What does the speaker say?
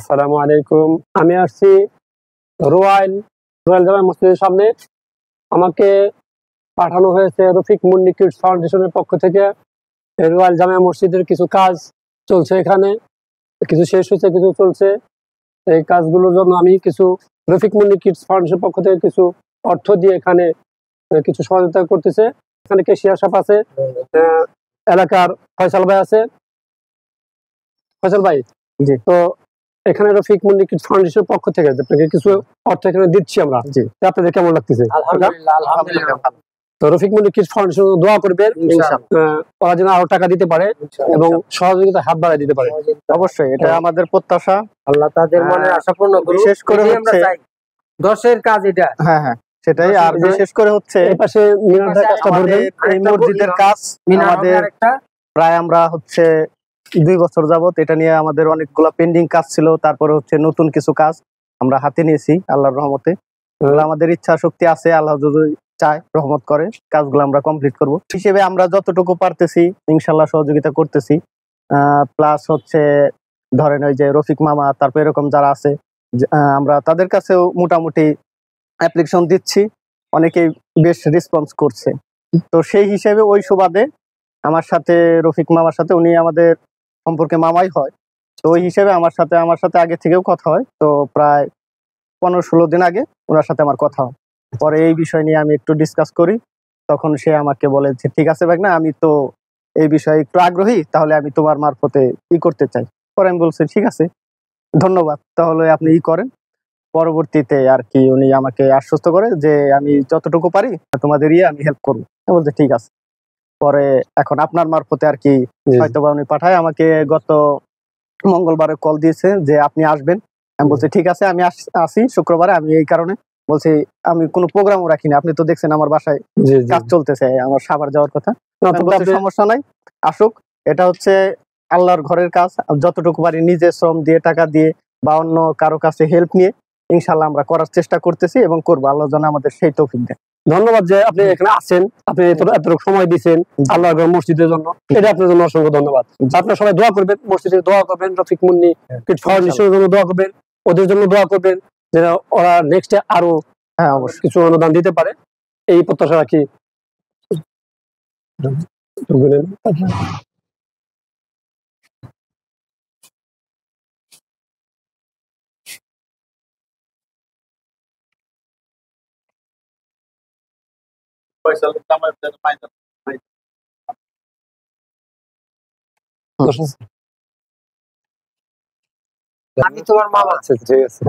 আসসালামু আলাইকুম। আমি আসছি রয়্যাল রয়্যাল জামা মসজিদের সামনে। আমাকে পাঠানো হয়েছে রফিক মুন্নি কিডস ফাউন্ডেশনের পক্ষ থেকে। এই রয়্যাল জামা মসজিদের কিছু কাজ চলছে এখানে, কিছু শেষ হয়েছে, কিছু চলছে। এই কাজগুলোর জন্য আমি কিছু রফিক মুন্নি কিডস ফাউন্ডেশনের পক্ষ থেকে কিছু অর্থ দিয়ে এখানে কিছু সহযোগিতা করতেছে। এখানে কেশিয়ার সাহেব আছে, এলাকার ফয়সাল ভাই আছে। ফয়সাল ভাই, জি। তো এখানে রফিক মুন্নি কিডস ফাউন্ডেশনের পক্ষ থেকে আপনাকে কিছু অর্থ এখানে দিচ্ছি আমরা। জি। আপনাদের কেমন লাগতেছে? আলহামদুলিল্লাহ। তো রফিক মুন্নি কিডস ফাউন্ডেশন দোয়া করবেন ওরা যেন আরো টাকা দিতে পারে এবং সহযোগিতা হাত বাড়ায় দিতে পারে। অবশ্যই এটা আমাদের প্রত্যাশা। আল্লাহ তাদের মনে আশা পূর্ণ করুক। বিশেষ করে আমরা হচ্ছে চাই দশের কাজ এটা। হ্যাঁ সেটাই। আর বিশেষ করে হচ্ছে এই পাশে মিনার ভাই কাজটা আমাদের ধরবেন। এই মসজিদের কাজ আমাদের প্রায় আমরা হচ্ছে 2 বছর যাবত এটা নিয়ে আমাদের অনেকগুলা পেন্ডিং কাজ ছিল। তারপরে হচ্ছে নতুন কিছু কাজ আমরা হাতে নিয়েছি আল্লাহর রহমতে। আমাদের ইচ্ছা শক্তি আছে, আল্লাহ যদি চায় রহমত করে কাজগুলো আমরা কমপ্লিট করব। হিসেবে আমরা যতটুকু পারতেছি ইনশাল্লাহ সহযোগিতা করতেছি। প্লাস হচ্ছে ধরেন ওই যে রফিক মামা, তারপর এরকম যারা আছে আমরা তাদের কাছেও মোটামুটি অ্যাপ্লিকেশন দিচ্ছি, অনেকেই বেশ রেসপন্স করছে। তো সেই হিসেবে ওই সুবাদে আমার সাথে রফিক মামার সাথে, উনি আমাদের সম্পর্কে মামাই হয়, তো ওই হিসেবে আমার সাথে আগে থেকেও কথা হয়। তো প্রায় 15-16 দিন আগে ওনার সাথে আমার কথা হয়। পরে এই বিষয় নিয়ে আমি একটু ডিসকাস করি, তখন সে আমাকে বলে যে ঠিক আছে ভাই, না আমি তো এই বিষয়ে একটু আগ্রহী, তাহলে আমি তোমার মারফতে করতে চাই। পরে আমি বলছি ঠিক আছে, ধন্যবাদ, তাহলে আপনি করেন। পরবর্তীতে আর কি উনি আমাকে আশ্বস্ত করে যে আমি যতটুকু পারি তোমাদের আমি হেল্প করবো। আমি বলছি ঠিক আছে। পরে এখন আপনার মারফতে আর কি হয়তোবা উনি পাঠায় আমাকে। গত মঙ্গলবারে কল দিয়েছে যে আপনি আসবেন। আমি বলছি ঠিক আছে, আমি আসি শুক্রবারে। আমি এই কারণে বলছি আমি কোনো প্রোগ্রামও রাখিনি, আপনি তো দেখছেন আমার বাসায় কাজ চলতেছে, আমার সাভার যাওয়ার কথা। সমস্যা নাই, আসুক। এটা হচ্ছে আল্লাহর ঘরের কাজ, যতটুকু পারি নিজে শ্রম দিয়ে, টাকা দিয়ে বা অন্য কারো কাছে হেল্প নিয়ে ইনশাল্লাহ আমরা করার চেষ্টা করতেছি এবং করবো। আল্লাহ যেন আমাদের সেই তৌফিক দেয়। ধন্যবাদ যে আপনি এখানে আছেন, আপনি এতটুকু সময় দিচ্ছেন আল্লাহ মসজিদের জন্য, এটা আপনার জন্য অসংখ্য ধন্যবাদ। আপনারা সবাই দোয়া করবেন, মসজিদের দোয়া করবেন, রফিক মুন্নি কিডস ফাউন্ডেশনের জন্য দোয়া করবেন, ওদের জন্য দোয়া করবেন যেন ওরা নেক্সটে আরো অবশ্যই কিছু অনুদান দিতে পারে, এই প্রত্যাশা রাখি। আমি তোমার মামা। ঠিক আছে।